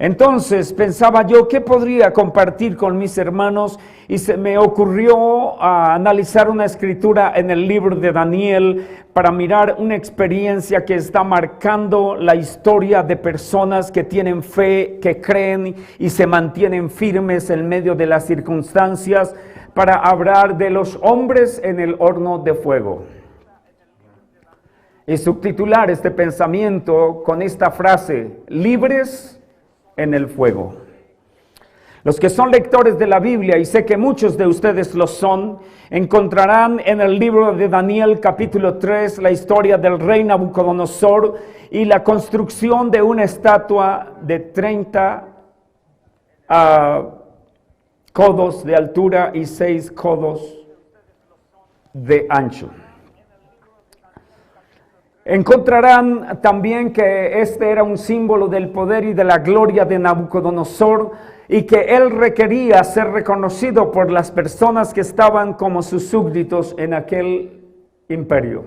Entonces pensaba yo, ¿qué podría compartir con mis hermanos? Y se me ocurrió analizar una escritura en el libro de Daniel para mirar una experiencia que está marcando la historia de personas que tienen fe, que creen y se mantienen firmes en medio de las circunstancias, para hablar de los hombres en el horno de fuego. Y subtitular este pensamiento con esta frase: libres en el fuego. Los que son lectores de la Biblia, y sé que muchos de ustedes lo son, encontrarán en el libro de Daniel capítulo 3 la historia del rey Nabucodonosor y la construcción de una estatua de 30 codos de altura y 6 codos de ancho. Encontrarán también que este era un símbolo del poder y de la gloria de Nabucodonosor, y que él requería ser reconocido por las personas que estaban como sus súbditos en aquel imperio.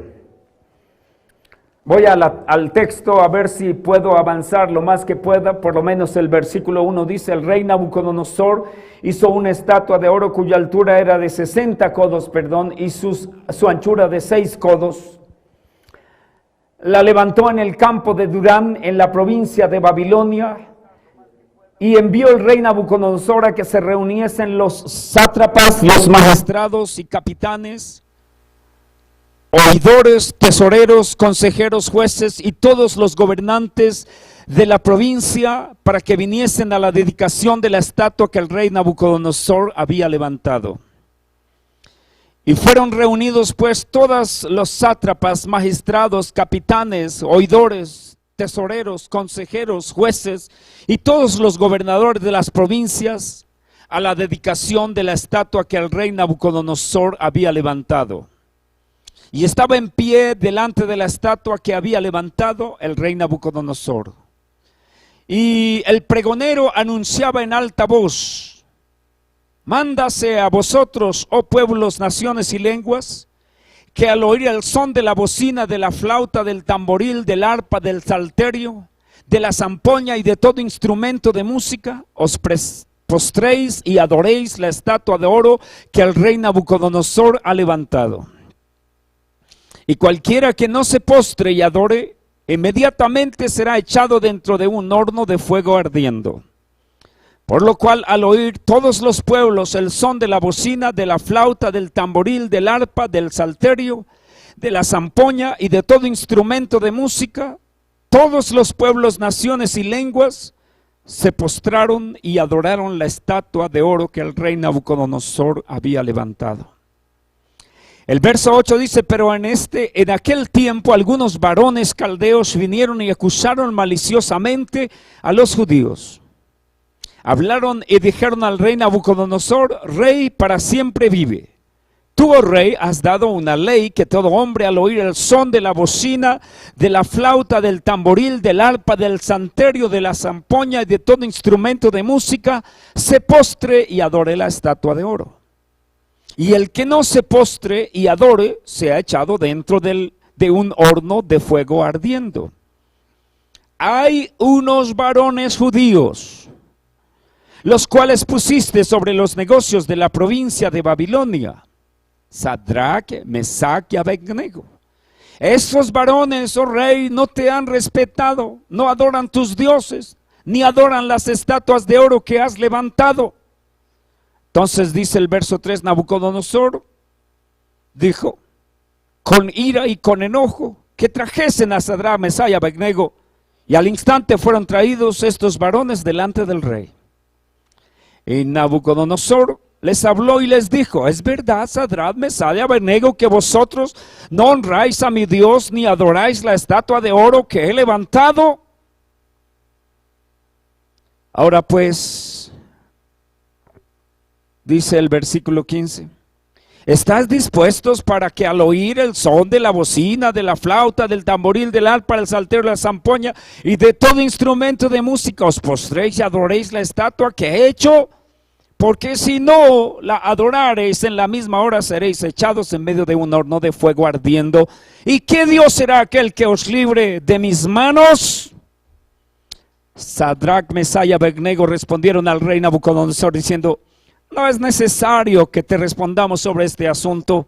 Voy al texto a ver si puedo avanzar lo más que pueda. Por lo menos el versículo 1 dice: el rey Nabucodonosor hizo una estatua de oro cuya altura era de 60 codos, y su anchura de 6 codos. La levantó en el campo de Durán, en la provincia de Babilonia, y envió el rey Nabucodonosor a que se reuniesen los sátrapas, los magistrados y capitanes, oidores, tesoreros, consejeros, jueces y todos los gobernantes de la provincia, para que viniesen a la dedicación de la estatua que el rey Nabucodonosor había levantado. Y fueron reunidos pues todos los sátrapas, magistrados, capitanes, oidores, tesoreros, consejeros, jueces y todos los gobernadores de las provincias a la dedicación de la estatua que el rey Nabucodonosor había levantado. Y estaba en pie delante de la estatua que había levantado el rey Nabucodonosor. Y el pregonero anunciaba en alta voz: mándase a vosotros, oh pueblos, naciones y lenguas, que al oír el son de la bocina, de la flauta, del tamboril, del arpa, del salterio, de la zampoña y de todo instrumento de música, os postréis y adoréis la estatua de oro que el rey Nabucodonosor ha levantado. Y cualquiera que no se postre y adore, inmediatamente será echado dentro de un horno de fuego ardiendo. Por lo cual, al oír todos los pueblos el son de la bocina, de la flauta, del tamboril, del arpa, del salterio, de la zampoña y de todo instrumento de música, todos los pueblos, naciones y lenguas se postraron y adoraron la estatua de oro que el rey Nabucodonosor había levantado. El verso 8 dice: pero en aquel tiempo algunos varones caldeos vinieron y acusaron maliciosamente a los judíos. Hablaron y dijeron al rey Nabucodonosor: rey para siempre vive. Tú, oh rey, has dado una ley que todo hombre al oír el son de la bocina, de la flauta, del tamboril, del arpa, del salterio, de la zampoña y de todo instrumento de música, se postre y adore la estatua de oro. Y el que no se postre y adore, sea echado dentro de un horno de fuego ardiendo. Hay unos varones judíos, los cuales pusiste sobre los negocios de la provincia de Babilonia, Sadrach, Mesach y Abednego. Esos varones, oh rey, no te han respetado, no adoran tus dioses, ni adoran las estatuas de oro que has levantado. Entonces dice el verso 3, Nabucodonosor dijo con ira y con enojo que trajesen a Sadrach, Mesach y Abednego, y al instante fueron traídos estos varones delante del rey. Y Nabucodonosor les habló y les dijo: es verdad, Sadrach, Mesach y Abednego, que vosotros no honráis a mi Dios ni adoráis la estatua de oro que he levantado. Ahora pues, dice el versículo 15: ¿estás dispuestos para que al oír el son de la bocina, de la flauta, del tamboril, del arpa, del salterio, de la zampoña y de todo instrumento de música, os postréis y adoréis la estatua que he hecho? Porque si no la adorareis, en la misma hora seréis echados en medio de un horno de fuego ardiendo. ¿Y qué Dios será aquel que os libre de mis manos? Sadrach, Mesach y Abednego respondieron al rey Nabucodonosor diciendo: no es necesario que te respondamos sobre este asunto.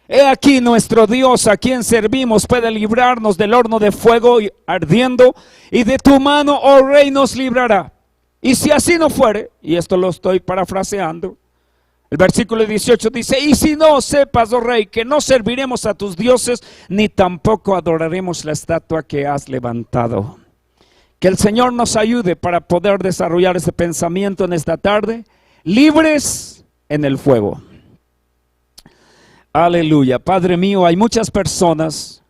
He aquí nuestro Dios, a quien servimos, puede librarnos del horno de fuego ardiendo, y de tu mano, oh rey, nos librará. Y si así no fuere, y esto lo estoy parafraseando, el versículo 18 dice: y si no, sepas, oh rey, que no serviremos a tus dioses, ni tampoco adoraremos la estatua que has levantado. Que el Señor nos ayude para poder desarrollar ese pensamiento en esta tarde, libres en el fuego. Aleluya. Padre mío, hay muchas personas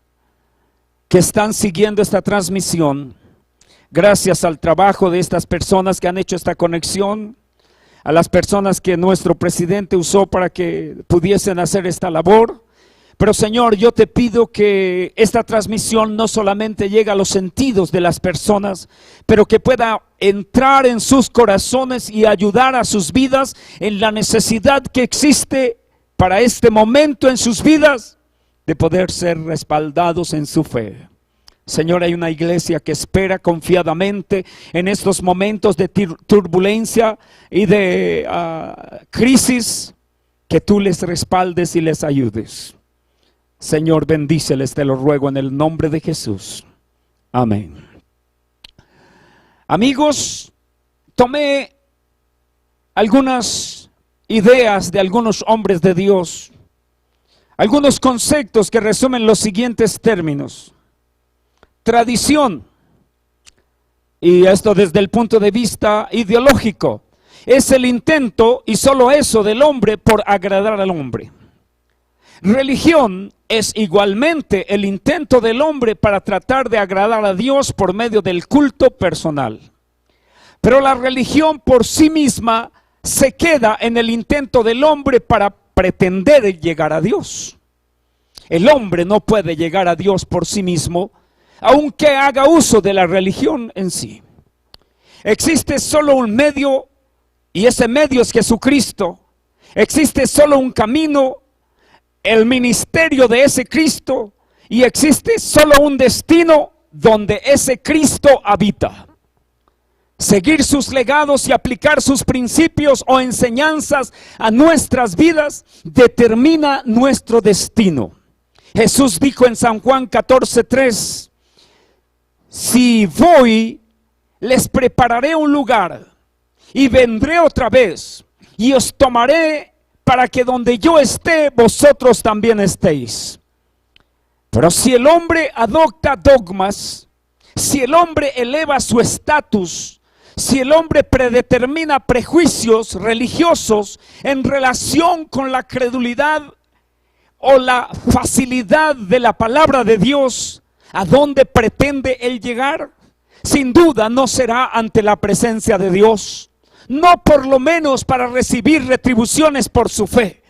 que están siguiendo esta transmisión gracias al trabajo de estas personas que han hecho esta conexión, a las personas que nuestro presidente usó para que pudiesen hacer esta labor. Pero Señor, yo te pido que esta transmisión no solamente llegue a los sentidos de las personas, pero que pueda entrar en sus corazones y ayudar a sus vidas en la necesidad que existe para este momento en sus vidas de poder ser respaldados en su fe. Señor, hay una iglesia que espera confiadamente en estos momentos de turbulencia y de crisis, que tú les respaldes y les ayudes. Señor, bendíceles, te lo ruego en el nombre de Jesús. Amén. Amigos, tomé algunas ideas de algunos hombres de Dios, algunos conceptos que resumen los siguientes términos: tradición, y esto desde el punto de vista ideológico, es el intento y solo eso del hombre por agradar al hombre. Religión es igualmente el intento del hombre para tratar de agradar a Dios por medio del culto personal. Pero la religión por sí misma se queda en el intento del hombre para pretender llegar a Dios. El hombre no puede llegar a Dios por sí mismo, aunque haga uso de la religión en sí. Existe solo un medio, y ese medio es Jesucristo. Existe solo un camino, el ministerio de ese Cristo, y existe solo un destino donde ese Cristo habita. Seguir sus legados y aplicar sus principios o enseñanzas a nuestras vidas determina nuestro destino. Jesús dijo en San Juan 14:3: si voy, les prepararé un lugar, y vendré otra vez, y os tomaré para que donde yo esté, vosotros también estéis. Pero si el hombre adopta dogmas, si el hombre eleva su estatus, si el hombre predetermina prejuicios religiosos en relación con la credulidad o la facilidad de la palabra de Dios, ¿a dónde pretende él llegar? Sin duda no será ante la presencia de Dios. No por lo menos para recibir retribuciones por su fe.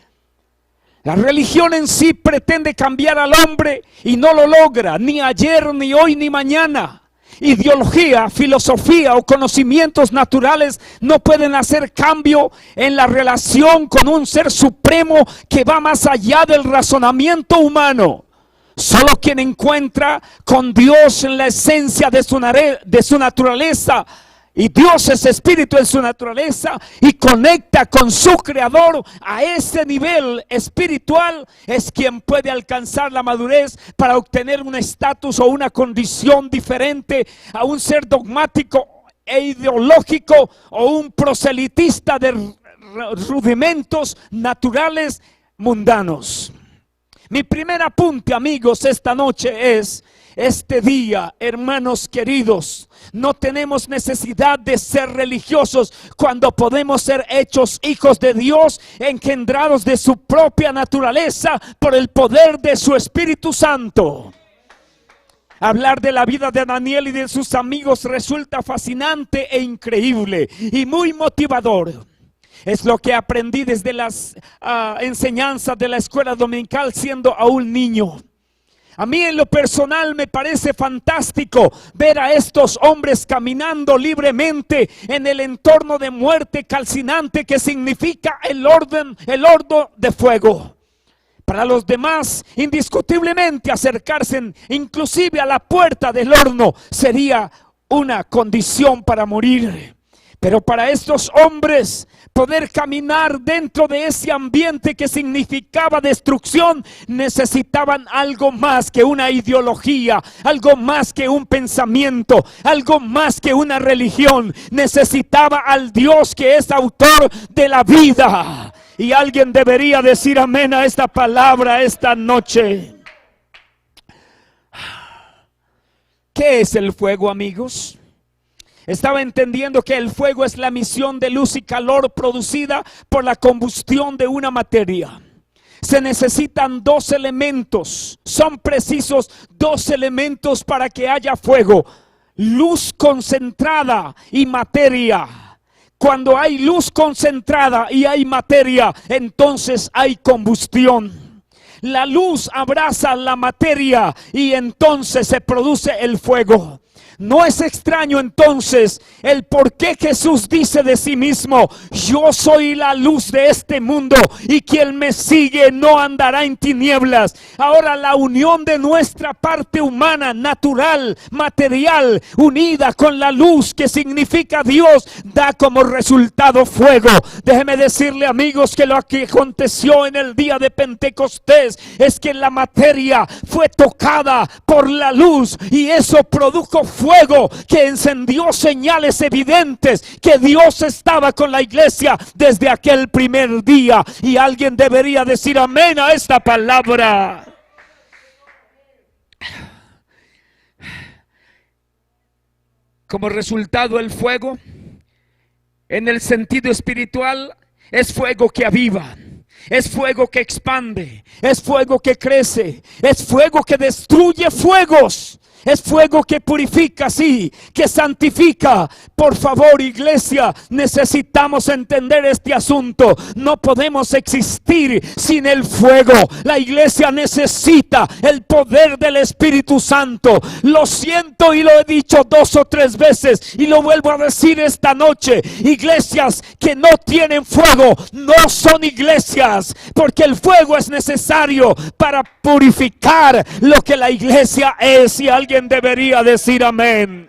La religión en sí pretende cambiar al hombre y no lo logra, ni ayer, ni hoy, ni mañana. Ideología, filosofía o conocimientos naturales no pueden hacer cambio en la relación con un ser supremo que va más allá del razonamiento humano. Solo quien encuentra con Dios en la esencia de su naturaleza, y Dios es espíritu en su naturaleza, y conecta con su creador a ese nivel espiritual, es quien puede alcanzar la madurez para obtener un estatus o una condición diferente a un ser dogmático e ideológico o un proselitista de rudimentos naturales mundanos. Mi primer apunte, amigos, esta noche es: este día, hermanos queridos, no tenemos necesidad de ser religiosos cuando podemos ser hechos hijos de Dios, engendrados de su propia naturaleza por el poder de su Espíritu Santo. Hablar de la vida de Daniel y de sus amigos resulta fascinante e increíble y muy motivador. Es lo que aprendí desde las enseñanzas de la escuela dominical siendo aún niño. A mí en lo personal me parece fantástico ver a estos hombres caminando libremente en el entorno de muerte calcinante que significa el horno de fuego. Para los demás, indiscutiblemente acercarse inclusive a la puerta del horno sería una condición para morir. Pero para estos hombres poder caminar dentro de ese ambiente que significaba destrucción, necesitaban algo más que una ideología, algo más que un pensamiento, algo más que una religión. Necesitaba al Dios que es autor de la vida. Y alguien debería decir amén a esta palabra esta noche. ¿Qué es el fuego, amigos? Estaba entendiendo que el fuego es la emisión de luz y calor producida por la combustión de una materia. Se necesitan dos elementos, son precisos dos elementos para que haya fuego: luz concentrada y materia. Cuando hay luz concentrada y hay materia, entonces hay combustión. La luz abraza la materia y entonces se produce el fuego. No es extraño entonces el por qué Jesús dice de sí mismo: yo soy la luz de este mundo y quien me sigue no andará en tinieblas. Ahora la unión de nuestra parte humana, natural, material, unida con la luz que significa Dios, da como resultado fuego. Déjeme decirle, amigos, que lo que aconteció en el día de Pentecostés es que la materia fue tocada por la luz y eso produjo fuego que encendió señales evidentes que Dios estaba con la iglesia desde aquel primer día. Y alguien debería decir amén a esta palabra. Como resultado, el fuego en el sentido espiritual es fuego que aviva, es fuego que expande, es fuego que crece, es fuego que destruye fuegos. Es fuego que purifica, sí, que santifica. Por favor, iglesia, necesitamos entender este asunto. No podemos existir sin el fuego. La iglesia necesita el poder del Espíritu Santo. Lo siento y lo he dicho 2 o 3 veces y lo vuelvo a decir esta noche. Iglesias que no tienen fuego no son iglesias, porque el fuego es necesario para purificar lo que la iglesia es. Y alguien debería decir amén.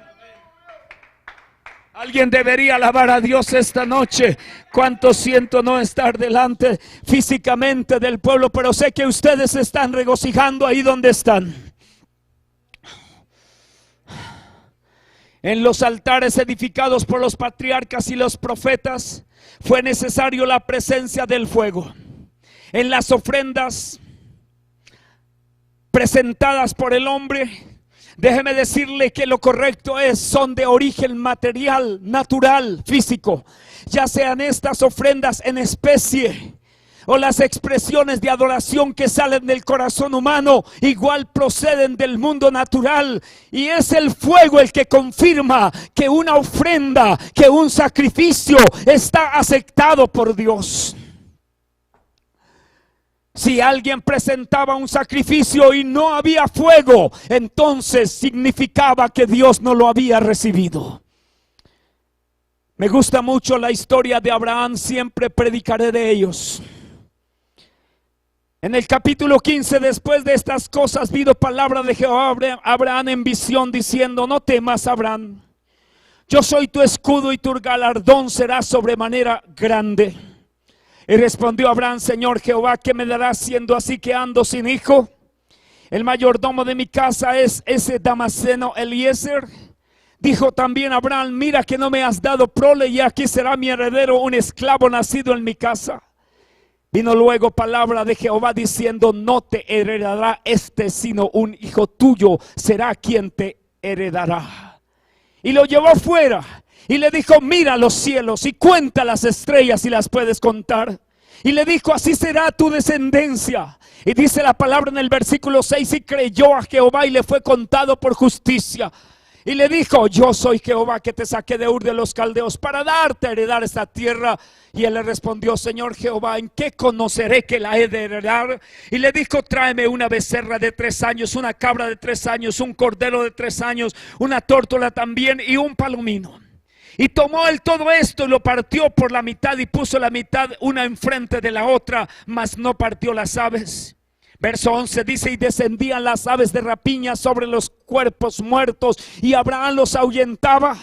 Alguien debería alabar a Dios esta noche. Cuánto siento no estar delante físicamente del pueblo, pero sé que ustedes se están regocijando ahí donde están. En los altares edificados por los patriarcas y los profetas fue necesario la presencia del fuego. En las ofrendas presentadas por el hombre, déjeme decirle que lo correcto son de origen material, natural, físico. Ya sean estas ofrendas en especie o las expresiones de adoración que salen del corazón humano, igual proceden del mundo natural. Y es el fuego el que confirma que una ofrenda, que un sacrificio está aceptado por Dios. Si alguien presentaba un sacrificio y no había fuego, entonces significaba que Dios no lo había recibido. Me gusta mucho la historia de Abraham, siempre predicaré de ellos. En el capítulo 15, después de estas cosas, vino palabra de Jehová a Abraham en visión, diciendo: no temas, Abraham, yo soy tu escudo y tu galardón será sobremanera grande. Y respondió Abraham: Señor Jehová, ¿qué me darás siendo así que ando sin hijo? El mayordomo de mi casa es ese Damaseno Eliezer. Dijo también Abraham: mira que no me has dado prole, y aquí será mi heredero un esclavo nacido en mi casa. Vino luego palabra de Jehová diciendo: no te heredará sino un hijo tuyo será quien te heredará. Y lo llevó fuera y le dijo: mira los cielos y cuenta las estrellas si las puedes contar. Y le dijo: así será tu descendencia. Y dice la palabra en el versículo 6: y creyó a Jehová y le fue contado por justicia. Y le dijo: yo soy Jehová que te saqué de Ur de los Caldeos para darte a heredar esta tierra. Y él le respondió: Señor Jehová, ¿en qué conoceré que la he de heredar? Y le dijo: tráeme una becerra de 3 años, una cabra de 3 años, un cordero de 3 años, una tórtola también y un palomino. Y tomó él todo esto y lo partió por la mitad y puso la mitad una enfrente de la otra, mas no partió las aves. Verso 11 dice: y descendían las aves de rapiña sobre los cuerpos muertos, y Abraham los ahuyentaba.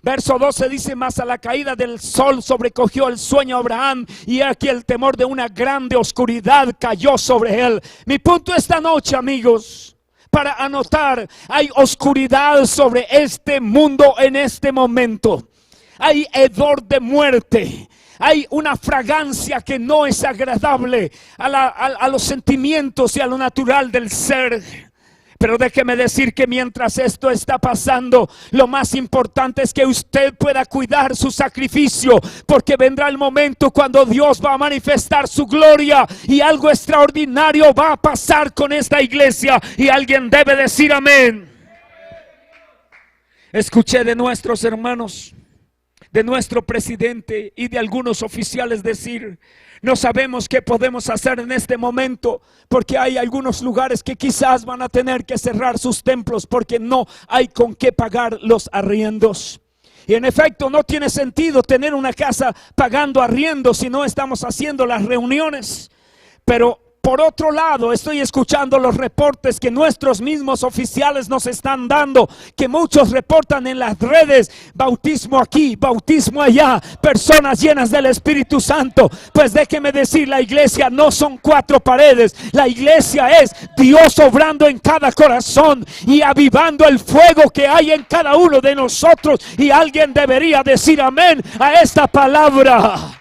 Verso 12 dice: mas a la caída del sol sobrecogió el sueño a Abraham, y aquí el temor de una grande oscuridad cayó sobre él. Mi punto esta noche, amigos, para anotar: hay oscuridad sobre este mundo en este momento. Hay hedor de muerte. Hay una fragancia que no es agradable a los sentimientos y a lo natural del ser. Pero déjeme decir que mientras esto está pasando, lo más importante es que usted pueda cuidar su sacrificio, porque vendrá el momento cuando Dios va a manifestar su gloria y algo extraordinario va a pasar con esta iglesia, y alguien debe decir amén. Escuché de nuestros hermanos, de nuestro presidente y de algunos oficiales decir: no sabemos qué podemos hacer en este momento, porque hay algunos lugares que quizás van a tener que cerrar sus templos porque no hay con qué pagar los arriendos. Y en efecto, no tiene sentido tener una casa pagando arriendos si no estamos haciendo las reuniones. Pero por otro lado, estoy escuchando los reportes que nuestros mismos oficiales nos están dando, que muchos reportan en las redes: bautismo aquí, bautismo allá, personas llenas del Espíritu Santo. Pues déjeme decir, la iglesia no son cuatro paredes. La iglesia es Dios obrando en cada corazón y avivando el fuego que hay en cada uno de nosotros. Y alguien debería decir amén a esta palabra.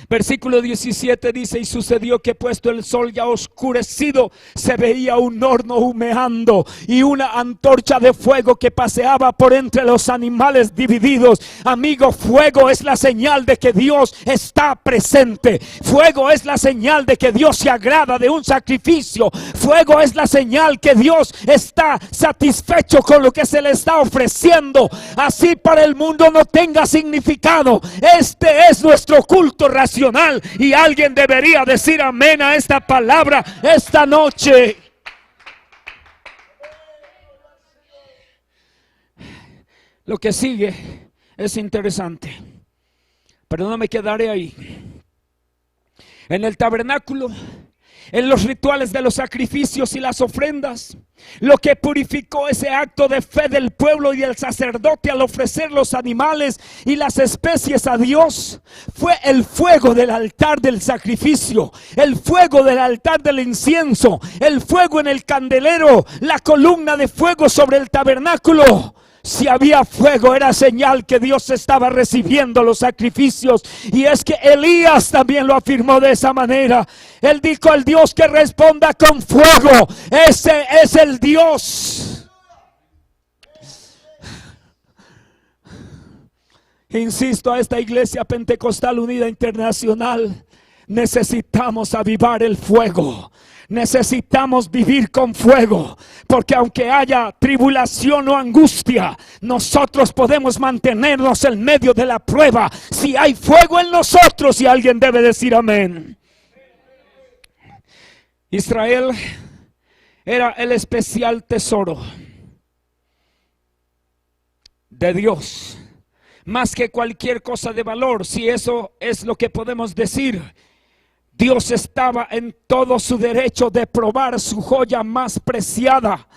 Versículo 17 dice: y sucedió que puesto el sol ya oscurecido, se veía un horno humeando y una antorcha de fuego que paseaba por entre los animales divididos. Amigo, fuego es la señal de que Dios está presente. Fuego es la señal de que Dios se agrada de un sacrificio. Fuego es la señal que Dios está satisfecho con lo que se le está ofreciendo. Así para el mundo no tenga significado, este es nuestro culto racional. Y alguien debería decir amén a esta palabra esta noche. Lo que sigue es interesante, pero no me quedaré ahí. En el tabernáculo, en los rituales de los sacrificios y las ofrendas, lo que purificó ese acto de fe del pueblo y del sacerdote al ofrecer los animales y las especies a Dios fue el fuego del altar del sacrificio, el fuego del altar del incienso, el fuego en el candelero, la columna de fuego sobre el tabernáculo. Si había fuego, era señal que Dios estaba recibiendo los sacrificios. Y es que Elías también lo afirmó de esa manera. Él dijo: el Dios que responda con fuego, ese es el Dios. Insisto a esta iglesia pentecostal unida internacional: necesitamos avivar el fuego. Necesitamos vivir con fuego, porque aunque haya tribulación o angustia, nosotros podemos mantenernos en medio de la prueba si hay fuego en nosotros. Y alguien debe decir amén. Israel era el especial tesoro de Dios, más que cualquier cosa de valor, si eso es lo que podemos decir. Dios estaba en todo su derecho de probar su joya más preciada.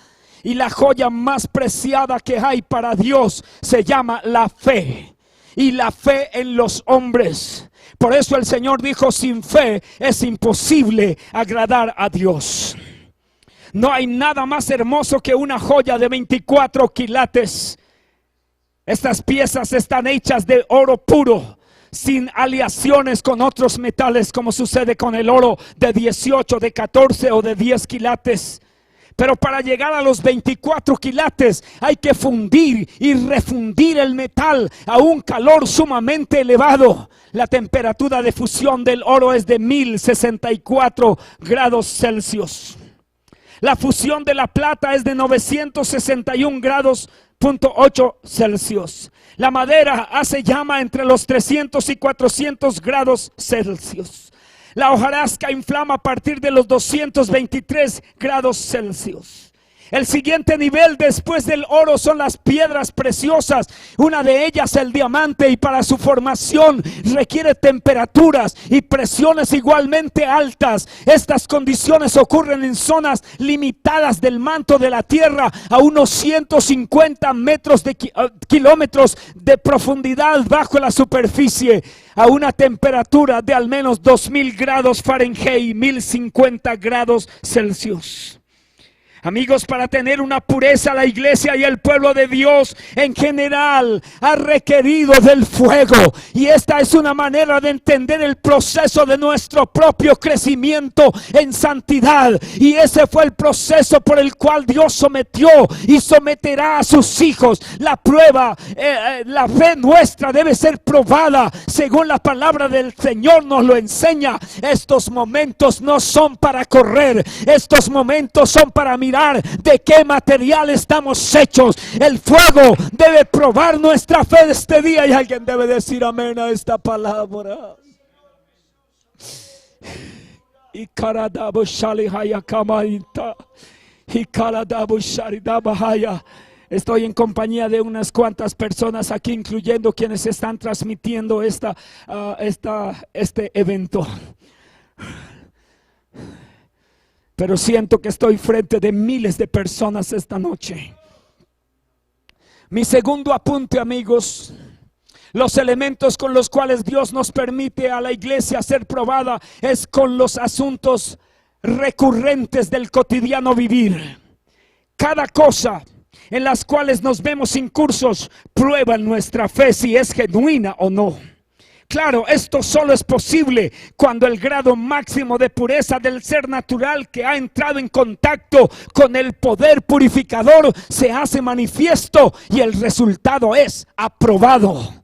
Y la joya más preciada que hay para Dios se llama la fe. Y la fe en los hombres. Por eso el Señor dijo: sin fe es imposible agradar a Dios. No hay nada más hermoso que una joya de 24 quilates. Estas piezas están hechas de oro puro, sin aleaciones con otros metales, como sucede con el oro de 18, de 14 o de 10 quilates. Pero para llegar a los 24 quilates hay que fundir y refundir el metal a un calor sumamente elevado. La temperatura de fusión del oro es de 1064 grados Celsius. La fusión de la plata es de 961 grados 8 Celsius. La madera hace llama entre los 300 y 400 grados Celsius. La hojarasca inflama a partir de los 223 grados Celsius. El siguiente nivel después del oro son las piedras preciosas. Una de ellas el diamante, y para su formación requiere temperaturas y presiones igualmente altas. Estas condiciones ocurren en zonas limitadas del manto de la tierra, a unos 150 kilómetros de profundidad bajo la superficie, a una temperatura de al menos 2000 grados Fahrenheit, 1050 grados Celsius. Amigos, para tener una pureza, la iglesia y el pueblo de Dios en general ha requerido del fuego. Y esta es una manera de entender el proceso de nuestro propio crecimiento en santidad. Y ese fue el proceso por el cual Dios sometió y someterá a sus hijos. La prueba, la fe nuestra debe ser probada según la palabra del Señor nos lo enseña. Estos momentos no son para correr, estos momentos son para mirar de qué material estamos hechos. El fuego debe probar nuestra fe de este día, y alguien debe decir amén a esta palabra. Y estoy en compañía de unas cuantas personas aquí, incluyendo quienes están transmitiendo este evento. Pero siento que estoy frente de miles de personas esta noche. Mi segundo apunte, amigos: los elementos con los cuales Dios nos permite a la iglesia ser probada es con los asuntos recurrentes del cotidiano vivir. Cada cosa en las cuales nos vemos incursos prueba nuestra fe si es genuina o no. Claro, esto solo es posible cuando el grado máximo de pureza del ser natural que ha entrado en contacto con el poder purificador se hace manifiesto y el resultado es aprobado.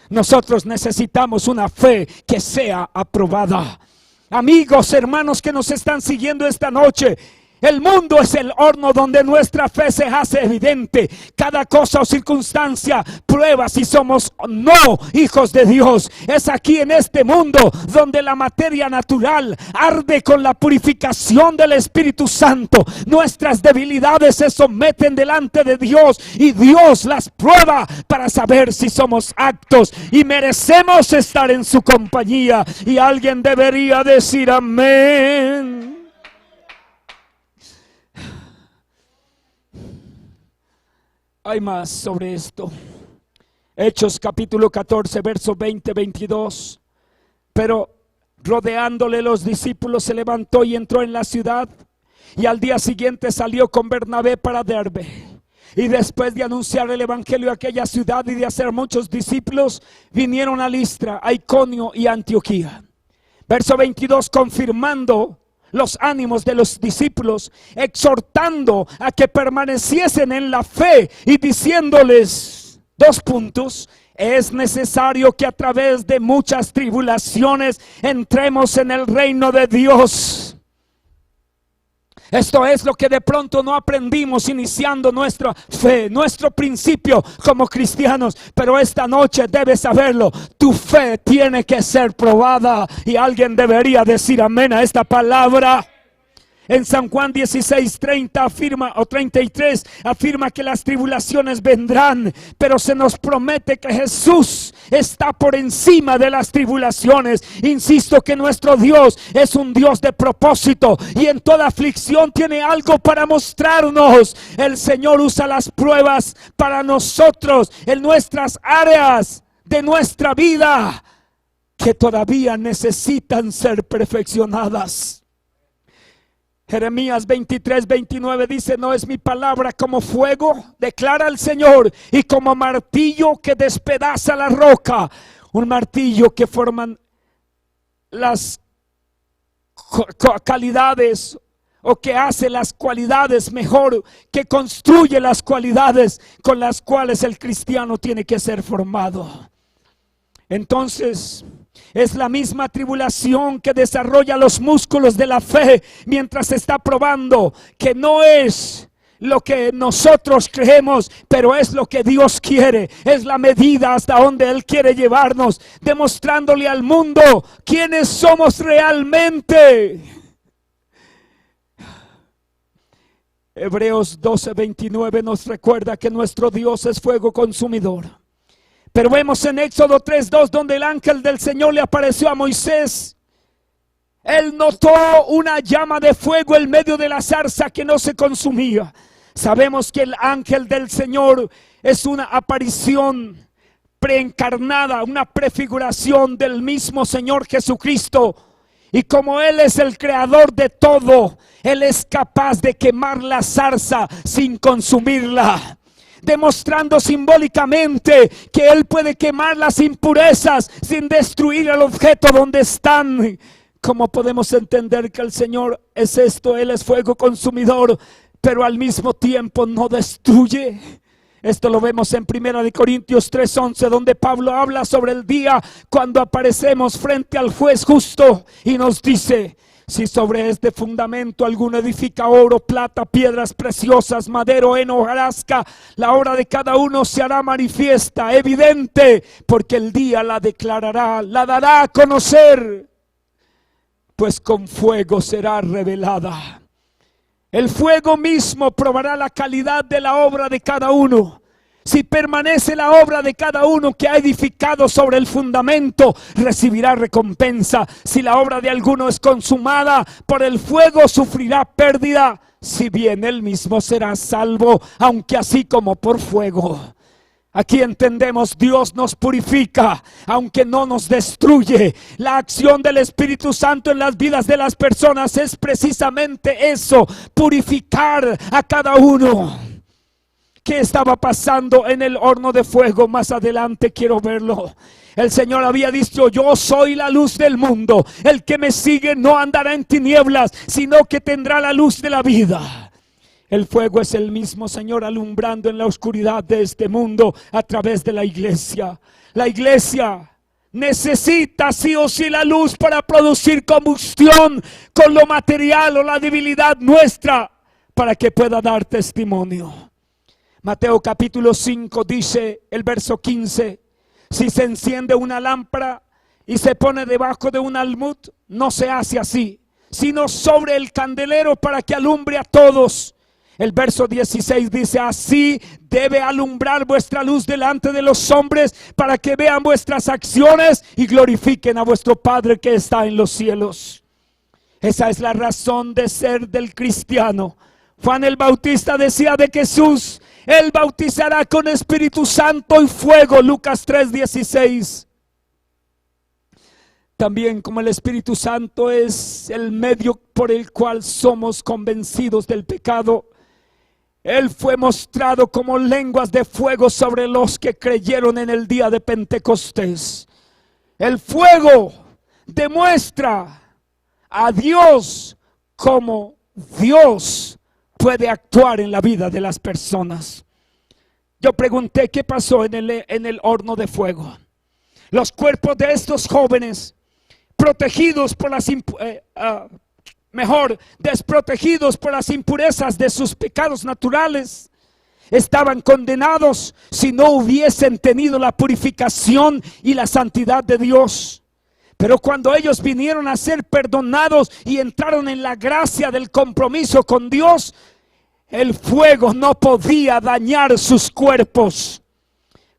Nosotros necesitamos una fe que sea aprobada. Amigos, hermanos que nos están siguiendo esta noche, el mundo es el horno donde nuestra fe se hace evidente. Cada cosa o circunstancia prueba si somos o no hijos de Dios. Es aquí en este mundo donde la materia natural arde con la purificación del Espíritu Santo. Nuestras debilidades se someten delante de Dios y Dios las prueba para saber si somos aptos y merecemos estar en su compañía. Y alguien debería decir amén. Hay más sobre esto. Hechos capítulo 14, verso 20-22. Pero rodeándole los discípulos se levantó y entró en la ciudad, y al día siguiente salió con Bernabé para Derbe. Y después de anunciar el evangelio a aquella ciudad y de hacer muchos discípulos, vinieron a Listra, a Iconio y a Antioquía. Verso 22, confirmando los ánimos de los discípulos, exhortando a que permaneciesen en la fe y diciéndoles, dos puntos: es necesario que a través de muchas tribulaciones entremos en el reino de Dios. Esto es lo que de pronto no aprendimos iniciando nuestra fe, nuestro principio como cristianos. Pero esta noche debes saberlo. Tu fe tiene que ser probada. Y alguien debería decir amén a esta palabra. En San Juan 16:30 afirma, o 33, afirma que las tribulaciones vendrán, pero se nos promete que Jesús está por encima de las tribulaciones. Insisto que nuestro Dios es un Dios de propósito y en toda aflicción tiene algo para mostrarnos. El Señor usa las pruebas para nosotros en nuestras áreas de nuestra vida que todavía necesitan ser perfeccionadas. Jeremías 23:29 dice: no es mi palabra como fuego, declara el Señor, y como martillo que despedaza la roca. Un martillo que forman las calidades, o que hace las cualidades mejor, que construye las cualidades con las cuales el cristiano tiene que ser formado. Entonces, es la misma tribulación que desarrolla los músculos de la fe mientras se está probando, que no es lo que nosotros creemos, pero es lo que Dios quiere. Es la medida hasta donde Él quiere llevarnos, demostrándole al mundo quiénes somos realmente. Hebreos 12:29 nos recuerda que nuestro Dios es fuego consumidor. Pero vemos en Éxodo 3:2 donde el ángel del Señor le apareció a Moisés. Él notó una llama de fuego en medio de la zarza que no se consumía. Sabemos que el ángel del Señor es una aparición preencarnada, una prefiguración del mismo Señor Jesucristo. Y como Él es el creador de todo, Él es capaz de quemar la zarza sin consumirla, demostrando simbólicamente que Él puede quemar las impurezas sin destruir el objeto donde están. ¿Cómo podemos entender que el Señor es esto? Él es fuego consumidor, pero al mismo tiempo no destruye. Esto lo vemos en 1 Corintios 3:11, donde Pablo habla sobre el día cuando aparecemos frente al juez justo y nos dice: si sobre este fundamento alguno edifica oro, plata, piedras preciosas, madero, heno, hojarasca, la obra de cada uno se hará manifiesta, evidente, porque el día la declarará, la dará a conocer, pues con fuego será revelada. El fuego mismo probará la calidad de la obra de cada uno. Si permanece la obra de cada uno que ha edificado sobre el fundamento, recibirá recompensa. Si la obra de alguno es consumada por el fuego, sufrirá pérdida, si bien él mismo será salvo, aunque así como por fuego. Aquí entendemos, Dios nos purifica, aunque no nos destruye. La acción del Espíritu Santo en las vidas de las personas es precisamente eso, purificar a cada uno. ¿Qué estaba pasando en el horno de fuego? Más adelante quiero verlo. El Señor había dicho: yo soy la luz del mundo. El que me sigue no andará en tinieblas, sino que tendrá la luz de la vida. El fuego es el mismo Señor alumbrando en la oscuridad de este mundo a través de la iglesia. La iglesia necesita sí o sí la luz para producir combustión con lo material o la debilidad nuestra para que pueda dar testimonio. Mateo capítulo 5 dice el verso 15: si se enciende una lámpara y se pone debajo de un almud, no se hace así, sino sobre el candelero para que alumbre a todos. El verso 16 dice: así debe alumbrar vuestra luz delante de los hombres, para que vean vuestras acciones y glorifiquen a vuestro Padre que está en los cielos. Esa es la razón de ser del cristiano. Juan el Bautista decía de Jesús: Él bautizará con Espíritu Santo y fuego. Lucas 3:16. También como el Espíritu Santo es el medio por el cual somos convencidos del pecado, Él fue mostrado como lenguas de fuego sobre los que creyeron en el día de Pentecostés. El fuego demuestra a Dios como Dios puede actuar en la vida de las personas. Yo pregunté qué pasó en el horno de fuego. Los cuerpos de estos jóvenes, protegidos por las desprotegidos por las impurezas de sus pecados naturales, estaban condenados si no hubiesen tenido la purificación y la santidad de Dios. Pero cuando ellos vinieron a ser perdonados y entraron en la gracia del compromiso con Dios, el fuego no podía dañar sus cuerpos.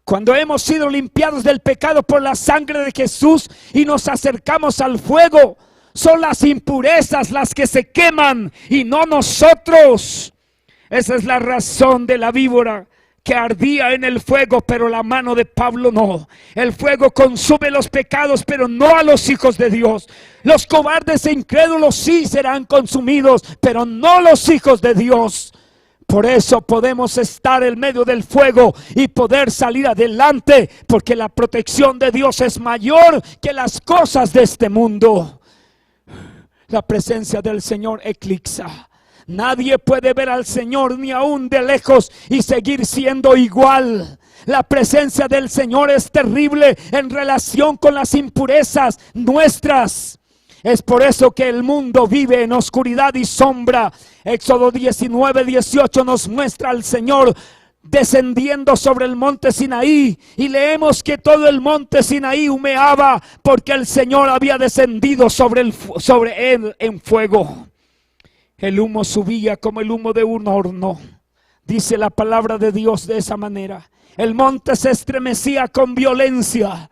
Cuando hemos sido limpiados del pecado por la sangre de Jesús y nos acercamos al fuego, son las impurezas las que se queman y no nosotros. Esa es la razón de la víbora que ardía en el fuego, pero la mano de Pablo no. El fuego consume los pecados, pero no a los hijos de Dios. Los cobardes e incrédulos sí serán consumidos, pero no los hijos de Dios. Por eso podemos estar en medio del fuego y poder salir adelante, porque la protección de Dios es mayor que las cosas de este mundo. La presencia del Señor eclipsa. Nadie puede ver al Señor ni aún de lejos y seguir siendo igual. La presencia del Señor es terrible en relación con las impurezas nuestras. Es por eso que el mundo vive en oscuridad y sombra. Éxodo 19:18 nos muestra al Señor descendiendo sobre el monte Sinaí, y leemos que todo el monte Sinaí humeaba porque el Señor había descendido sobre él en fuego. El humo subía como el humo de un horno. Dice la palabra de Dios de esa manera. El monte se estremecía con violencia.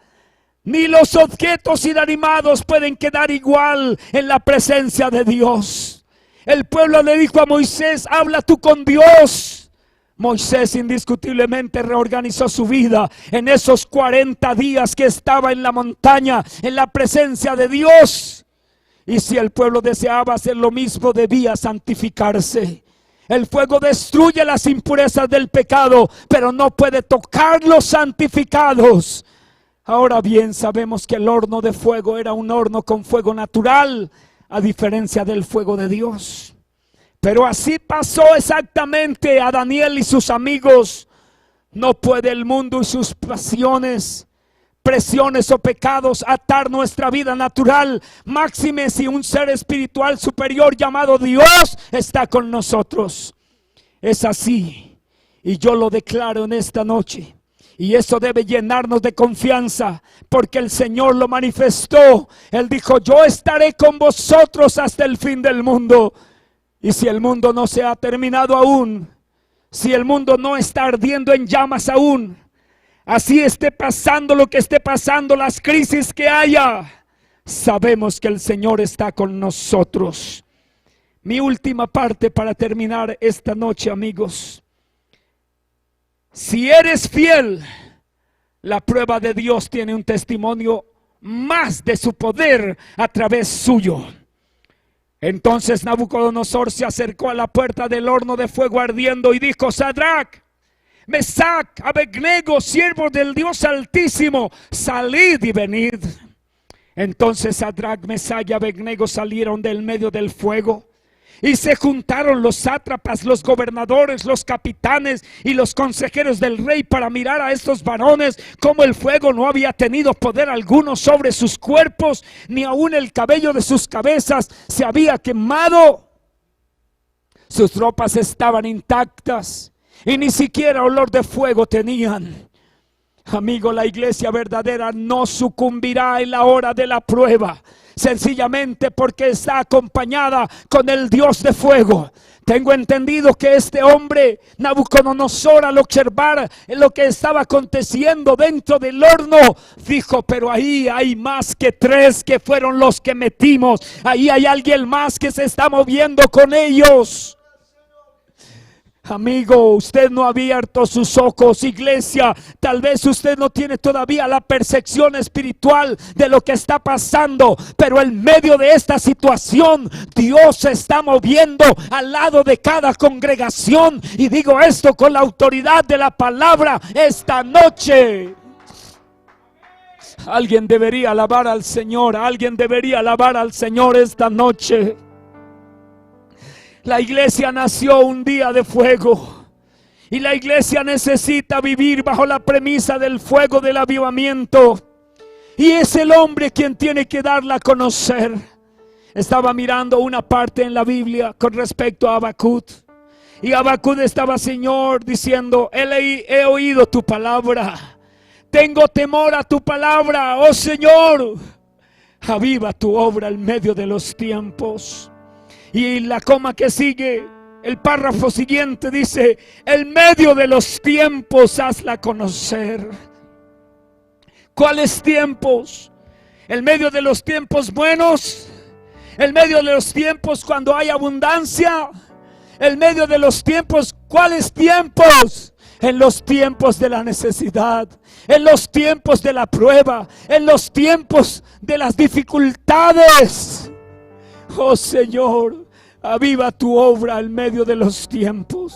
Ni los objetos inanimados pueden quedar igual en la presencia de Dios. El pueblo le dijo a Moisés: habla tú con Dios. Moisés indiscutiblemente reorganizó su vida en esos 40 días que estaba en la montaña, en la presencia de Dios. Y si el pueblo deseaba hacer lo mismo, debía santificarse. El fuego destruye las impurezas del pecado, pero no puede tocar los santificados. Ahora bien, sabemos que el horno de fuego era un horno con fuego natural, a diferencia del fuego de Dios. Pero así pasó exactamente a Daniel y sus amigos. No puede el mundo y sus pasiones, presiones o pecados atar nuestra vida natural, máxime si un ser espiritual superior llamado Dios está con nosotros. Es así, y yo lo declaro en esta noche, y eso debe llenarnos de confianza, porque el Señor lo manifestó. Él dijo: yo estaré con vosotros hasta el fin del mundo. Y si el mundo no se ha terminado aún, si el mundo no está ardiendo en llamas aún, así esté pasando lo que esté pasando, las crisis que haya, sabemos que el Señor está con nosotros. Mi última parte para terminar esta noche, amigos. Si eres fiel, la prueba de Dios tiene un testimonio más de su poder a través suyo. Entonces Nabucodonosor se acercó a la puerta del horno de fuego ardiendo y dijo: Sadrach, Mesach, Abednego, siervos del Dios Altísimo, salid y venid. Entonces Sadrach, Mesach y Abednego salieron del medio del fuego. Y se juntaron los sátrapas, los gobernadores, los capitanes y los consejeros del rey para mirar a estos varones, como el fuego no había tenido poder alguno sobre sus cuerpos, ni aun el cabello de sus cabezas se había quemado. Sus ropas estaban intactas y ni siquiera olor de fuego tenían. Amigo, la iglesia verdadera no sucumbirá en la hora de la prueba, sencillamente porque está acompañada con el Dios de fuego. Tengo entendido que este hombre, Nabucodonosor, al observar lo que estaba aconteciendo dentro del horno, dijo: pero ahí hay más que 3 que fueron los que metimos. Ahí hay alguien más que se está moviendo con ellos. Amigo, usted no ha abierto sus ojos, iglesia. Tal vez usted no tiene todavía la percepción espiritual de lo que está pasando, pero en medio de esta situación, Dios se está moviendo al lado de cada congregación. Y digo esto con la autoridad de la palabra esta noche. Alguien debería alabar al Señor, alguien debería alabar al Señor esta noche. La iglesia nació un día de fuego, y la iglesia necesita vivir bajo la premisa del fuego del avivamiento, y es el hombre quien tiene que darla a conocer. Estaba mirando una parte en la Biblia con respecto a Habacuc, y Habacuc estaba: Señor, diciendo, he oído tu palabra, tengo temor a tu palabra, oh Señor, aviva tu obra en medio de los tiempos. Y la coma que sigue, el párrafo siguiente dice: en medio de los tiempos hazla conocer. ¿Cuáles tiempos? En medio de los tiempos buenos, en medio de los tiempos cuando hay abundancia, en medio de los tiempos. ¿Cuáles tiempos? En los tiempos de la necesidad, en los tiempos de la prueba, en los tiempos de las dificultades. Oh Señor, aviva tu obra en medio de los tiempos.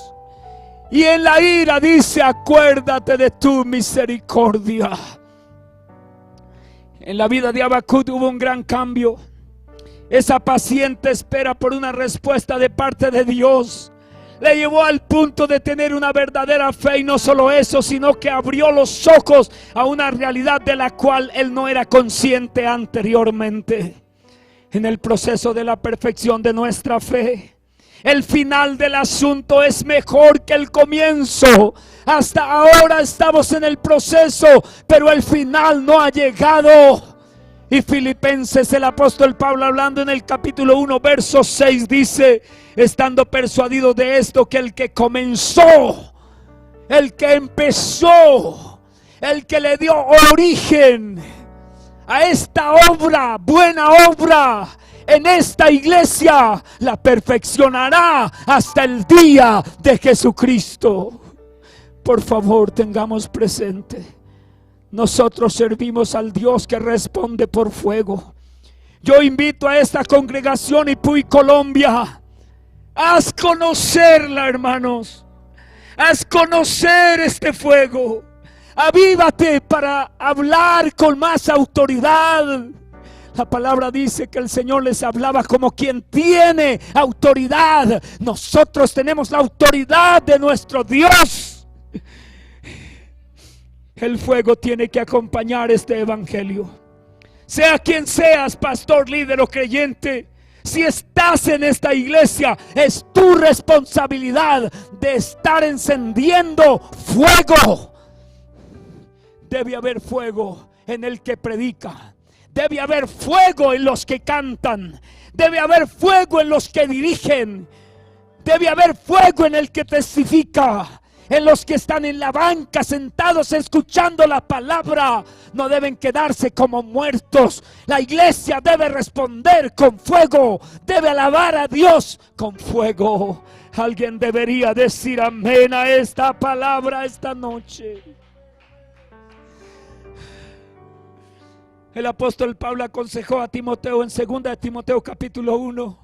Y en la ira dice: acuérdate de tu misericordia. En la vida de Habacuc hubo un gran cambio. Esa paciente espera por una respuesta de parte de Dios le llevó al punto de tener una verdadera fe, y no solo eso, sino que abrió los ojos a una realidad de la cual él no era consciente anteriormente. En el proceso de la perfección de nuestra fe, el final del asunto es mejor que el comienzo. Hasta ahora estamos en el proceso, pero el final no ha llegado. Y Filipenses, el apóstol Pablo, hablando en el capítulo 1, verso 6, dice: estando persuadido de esto, que el que comenzó, el que empezó, el que le dio origen a esta obra, buena obra, en esta iglesia, la perfeccionará hasta el día de Jesucristo. Por favor, tengamos presente: nosotros servimos al Dios que responde por fuego. Yo invito a esta congregación Ipuy Colombia, haz conocerla, hermanos. Haz conocer este fuego. Avívate para hablar con más autoridad. La palabra dice que el Señor les hablaba como quien tiene autoridad. Nosotros tenemos la autoridad de nuestro Dios. El fuego tiene que acompañar este evangelio. Sea quien seas, pastor, líder o creyente, si estás en esta iglesia, es tu responsabilidad de estar encendiendo fuego. Debe haber fuego en el que predica. Debe haber fuego en los que cantan. Debe haber fuego en los que dirigen. Debe haber fuego en el que testifica. En los que están en la banca sentados escuchando la palabra. No deben quedarse como muertos. La iglesia debe responder con fuego. Debe alabar a Dios con fuego. Alguien debería decir amén a esta palabra esta noche. El apóstol Pablo aconsejó a Timoteo en 2 de Timoteo capítulo 1: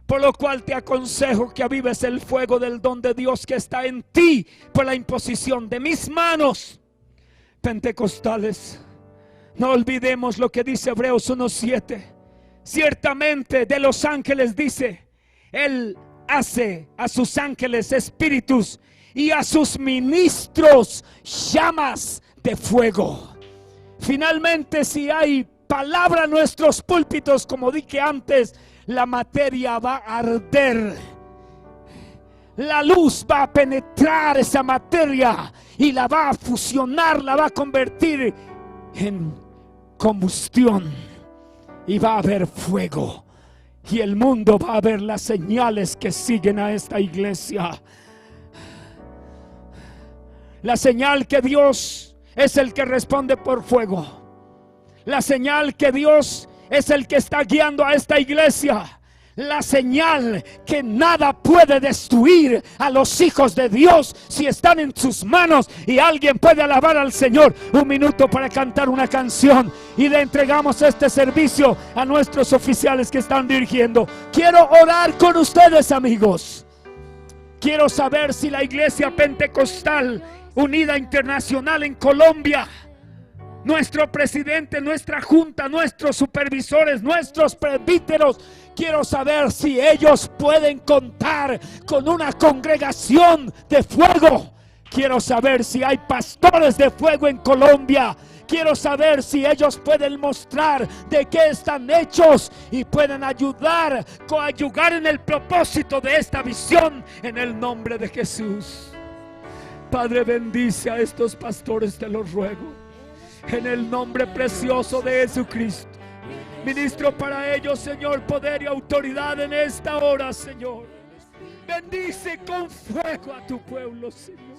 por lo cual te aconsejo que avives el fuego del don de Dios que está en ti por la imposición de mis manos. Pentecostales, no olvidemos lo que dice Hebreos 1:7. Ciertamente de los ángeles dice: Él hace a sus ángeles espíritus y a sus ministros llamas de fuego. Finalmente, si hay palabra en nuestros púlpitos, como dije antes, la materia va a arder. La luz va a penetrar esa materia y la va a fusionar, la va a convertir en combustión. Y va a haber fuego. Y el mundo va a ver las señales que siguen a esta iglesia. La señal que Dios es el que responde por fuego. La señal que Dios es el que está guiando a esta iglesia. La señal que nada puede destruir a los hijos de Dios si están en sus manos. Y alguien puede alabar al Señor. Un minuto para cantar una canción y le entregamos este servicio a nuestros oficiales que están dirigiendo. Quiero orar con ustedes, amigos. Quiero saber si la iglesia pentecostal Unida Internacional en Colombia, nuestro presidente, nuestra junta, nuestros supervisores, nuestros presbíteros, quiero saber si ellos pueden contar con una congregación de fuego. Quiero saber si hay pastores de fuego en Colombia. Quiero saber si ellos pueden mostrar de qué están hechos y pueden ayudar, coadyuvar en el propósito de esta visión, en el nombre de Jesús. Padre, bendice a estos pastores, te los ruego, en el nombre precioso de Jesucristo. Ministro para ellos, Señor, poder y autoridad en esta hora, Señor. Bendice con fuego a tu pueblo, Señor.